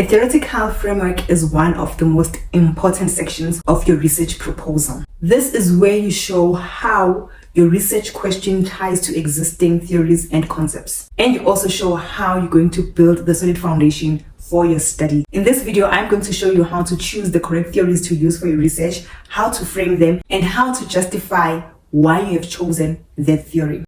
A theoretical framework is one of the most important sections of your research proposal. This is where you show how your research question ties to existing theories and concepts. And you also show how you're going to build the solid foundation for your study. In this video, I'm going to show you how to choose the correct theories to use for your research, how to frame them, and how to justify why you have chosen that theory.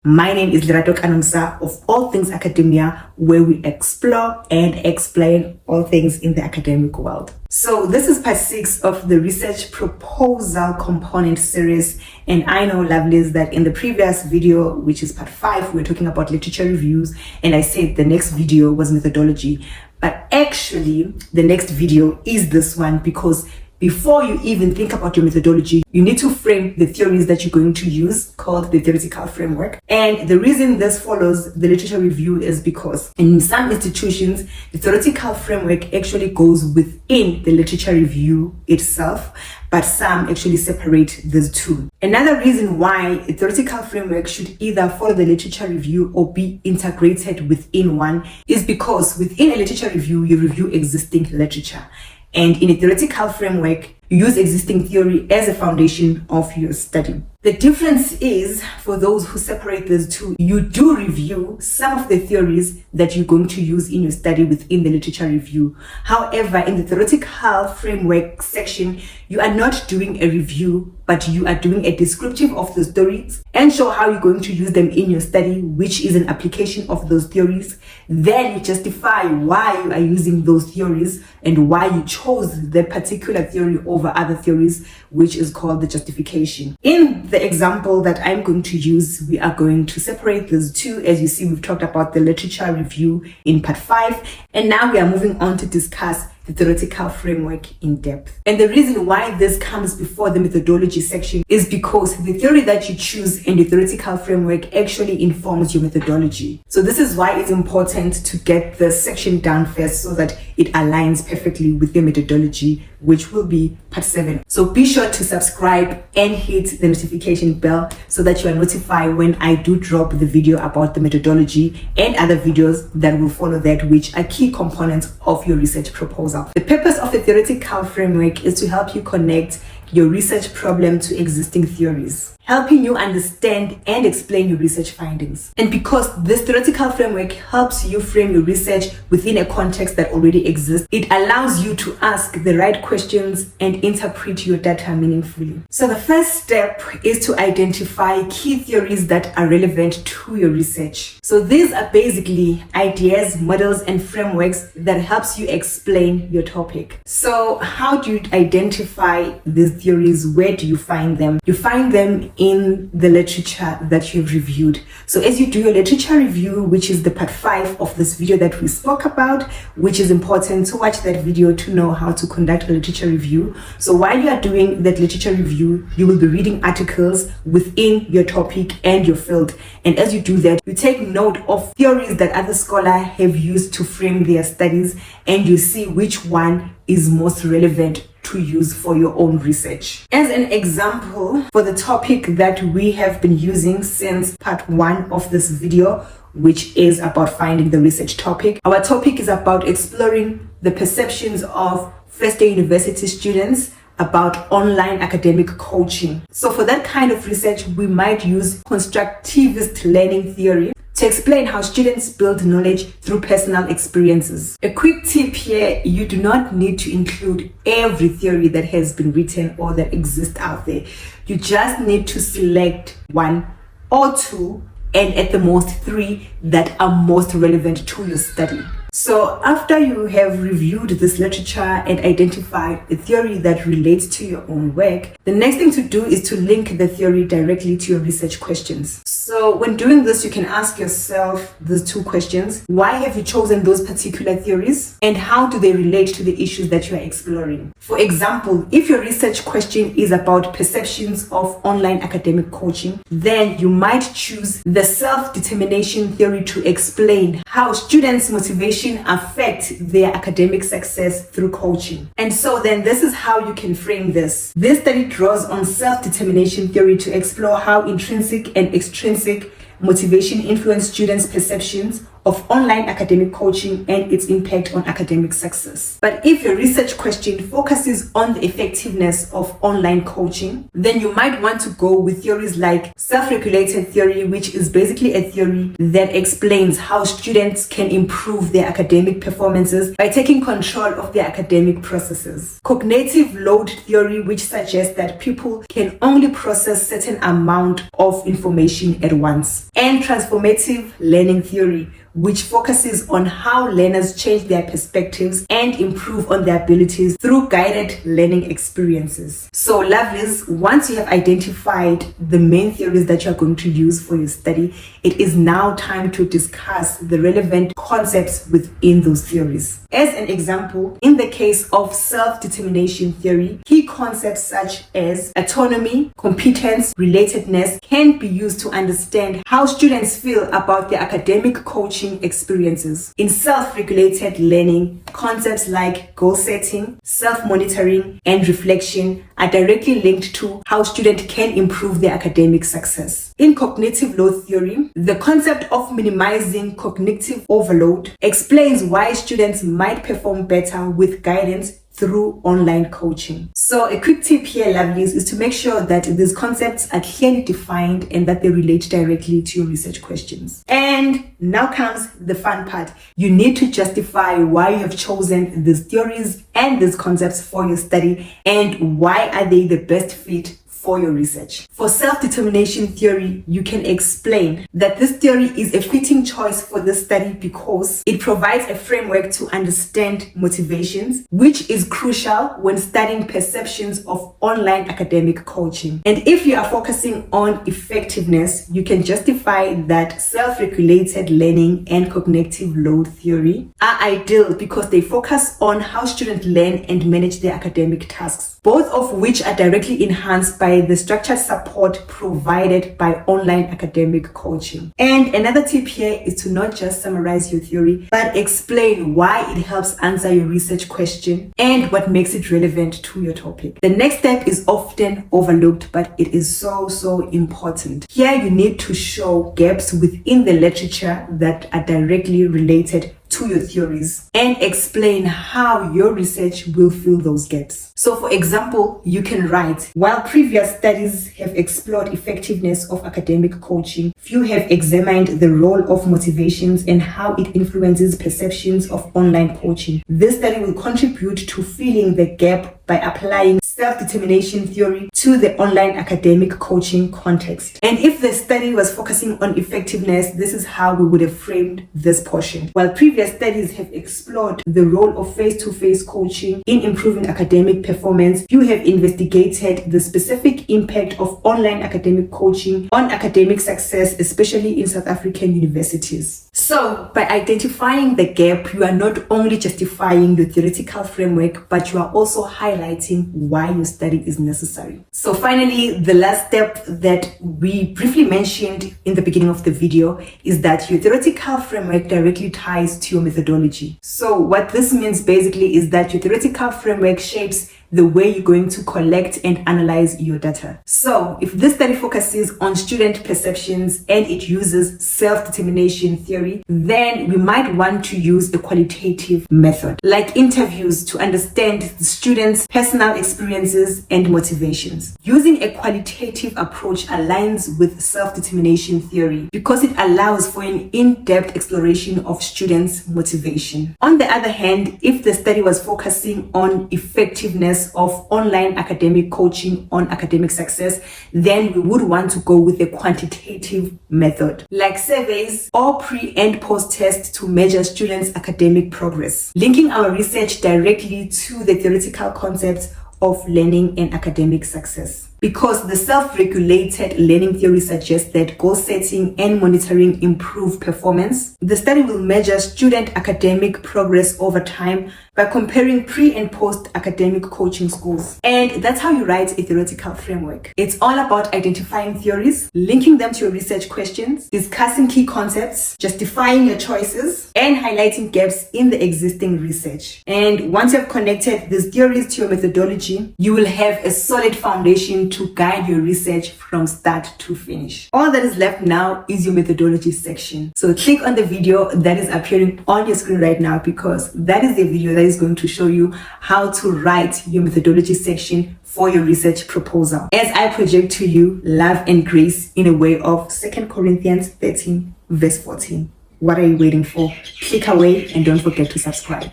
My name is Lerato Kanumsa of All Things Academia, where we explore and explain all things in the academic world. So this is part 6 of the research proposal component series, and I know, lovelies, that in the previous video, which is part 5, we were talking about literature reviews, and I said the next video was methodology, but actually the next video is this one, because before you even think about your methodology, you need to frame the theories that you're going to use, called the theoretical framework. And the reason this follows the literature review is because in some institutions, the theoretical framework actually goes within the literature review itself, but some actually separate these two. Another reason why a theoretical framework should either follow the literature review or be integrated within one is because within a literature review, you review existing literature. And in a theoretical framework, you use existing theory as a foundation of your study. The difference is, for those who separate these two, you do review some of the theories that you're going to use in your study within the literature review. However, in the theoretical framework section, you are not doing a review, but you are doing a descriptive of the stories and show how you're going to use them in your study, which is an application of those theories. Then you justify why you are using those theories and why you chose the particular theory over other theories, which is called the justification. In the example that I'm going to use, we are going to separate these two. As you see, we've talked about the literature review in part 5, and now we are moving on to discuss the theoretical framework in depth. And the reason why this comes before the methodology section is because the theory that you choose in the theoretical framework actually informs your methodology. So this is why it's important to get the section done first so that it aligns perfectly with your methodology, which will be part 7. So be sure to subscribe and hit the notification bell so that you are notified when I do drop the video about the methodology and other videos that will follow that, which are key components of your research proposal. The purpose of the theoretical framework is to help you connect your research problem to existing theories, helping you understand and explain your research findings. And because this theoretical framework helps you frame your research within a context that already exists, it allows you to ask the right questions and interpret your data meaningfully. So the first step is to identify key theories that are relevant to your research. So these are basically ideas, models, and frameworks that helps you explain your topic. So how do you identify these theories? Where do you find them? You find them in the literature that you've reviewed. So as you do your literature review, which is the part 5 of this video that we spoke about, which is important to watch that video to know how to conduct a literature review. So while you are doing that literature review, you will be reading articles within your topic and your field. And as you do that, you take note of theories that other scholars have used to frame their studies, and you see which one is most relevant to use for your own research. As an example, for the topic that we have been using since part 1 of this video, which is about finding the research topic, our topic is about exploring the perceptions of first-year university students about online academic coaching. So for that kind of research, we might use constructivist learning theory to explain how students build knowledge through personal experiences. A quick tip here: you do not need to include every theory that has been written or that exists out there. You just need to select 1 or 2, and at the most 3 that are most relevant to your study. So after you have reviewed this literature and identified a theory that relates to your own work, the next thing to do is to link the theory directly to your research questions. So when doing this, you can ask yourself these 2 questions. Why have you chosen those particular theories? And how do they relate to the issues that you are exploring? For example, if your research question is about perceptions of online academic coaching, then you might choose the self-determination theory to explain how students' motivation affect their academic success through coaching. And so then this is how you can frame this. This study draws on self-determination theory to explore how intrinsic and extrinsic motivation influence students' perceptions of online academic coaching and its impact on academic success. But if your research question focuses on the effectiveness of online coaching, then you might want to go with theories like self-regulated theory, which is basically a theory that explains how students can improve their academic performances by taking control of their academic processes. Cognitive load theory, which suggests that people can only process certain amount of information at once. And transformative learning theory, which focuses on how learners change their perspectives and improve on their abilities through guided learning experiences. So lovelies, once you have identified the main theories that you're going to use for your study, it is now time to discuss the relevant concepts within those theories. As an example, in the case of self-determination theory, key concepts such as autonomy, competence, relatedness can be used to understand how students feel about their academic coaching experiences. In self-regulated learning, concepts like goal setting, self-monitoring, and reflection are directly linked to how students can improve their academic success. In cognitive load theory, the concept of minimizing cognitive overload explains why students might perform better with guidance through online coaching. So a quick tip here, lovelies, is to make sure that these concepts are clearly defined and that they relate directly to your research questions. And now comes the fun part. You need to justify why you have chosen these theories and these concepts for your study and why are they the best fit for your research. For self-determination theory, you can explain that this theory is a fitting choice for this study because it provides a framework to understand motivations, which is crucial when studying perceptions of online academic coaching. And if you are focusing on effectiveness, you can justify that self-regulated learning and cognitive load theory are ideal because they focus on how students learn and manage their academic tasks, both of which are directly enhanced by the structured support provided by online academic coaching. And another tip here is to not just summarize your theory, but explain why it helps answer your research question and what makes it relevant to your topic. The next step is often overlooked, but it is so important. Here you need to show gaps within the literature that are directly related to your theories and explain how your research will fill those gaps. So for example, you can write, while previous studies have explored effectiveness of academic coaching, few have examined the role of motivations and how it influences perceptions of online coaching. This study will contribute to filling the gap by applying self-determination theory to the online academic coaching context. And if the study was focusing on effectiveness, this is how we would have framed this portion. While previous studies have explored the role of face-to-face coaching in improving academic performance, you have investigated the specific impact of online academic coaching on academic success, especially in South African universities. So by identifying the gap, you are not only justifying the theoretical framework, but you are also highlighting why your study is necessary. So finally, the last step that we briefly mentioned in the beginning of the video is that your theoretical framework directly ties to your methodology. So what this means basically is that your theoretical framework shapes the way you're going to collect and analyze your data. So if this study focuses on student perceptions and it uses self-determination theory, then we might want to use a qualitative method, like interviews to understand the students' personal experiences and motivations. Using a qualitative approach aligns with self-determination theory because it allows for an in-depth exploration of students' motivation. On the other hand, if the study was focusing on effectiveness of online academic coaching on academic success, then we would want to go with a quantitative method, like surveys or pre and post tests to measure students' academic progress, linking our research directly to the theoretical concepts of learning and academic success. Because the self-regulated learning theory suggests that goal setting and monitoring improve performance, the study will measure student academic progress over time by comparing pre and post academic coaching scores. And that's how you write a theoretical framework. It's all about identifying theories, linking them to your research questions, discussing key concepts, justifying your choices, and highlighting gaps in the existing research. And once you've connected these theories to your methodology, you will have a solid foundation going to guide your research from start to finish. All that is left now is your methodology section. So click on the video that is appearing on your screen right now, because that is the video that is going to show you how to write your methodology section for your research proposal, as I project to you love and grace in a way of 2 Corinthians 13 verse 14. What are you waiting for? Click away and don't forget to subscribe.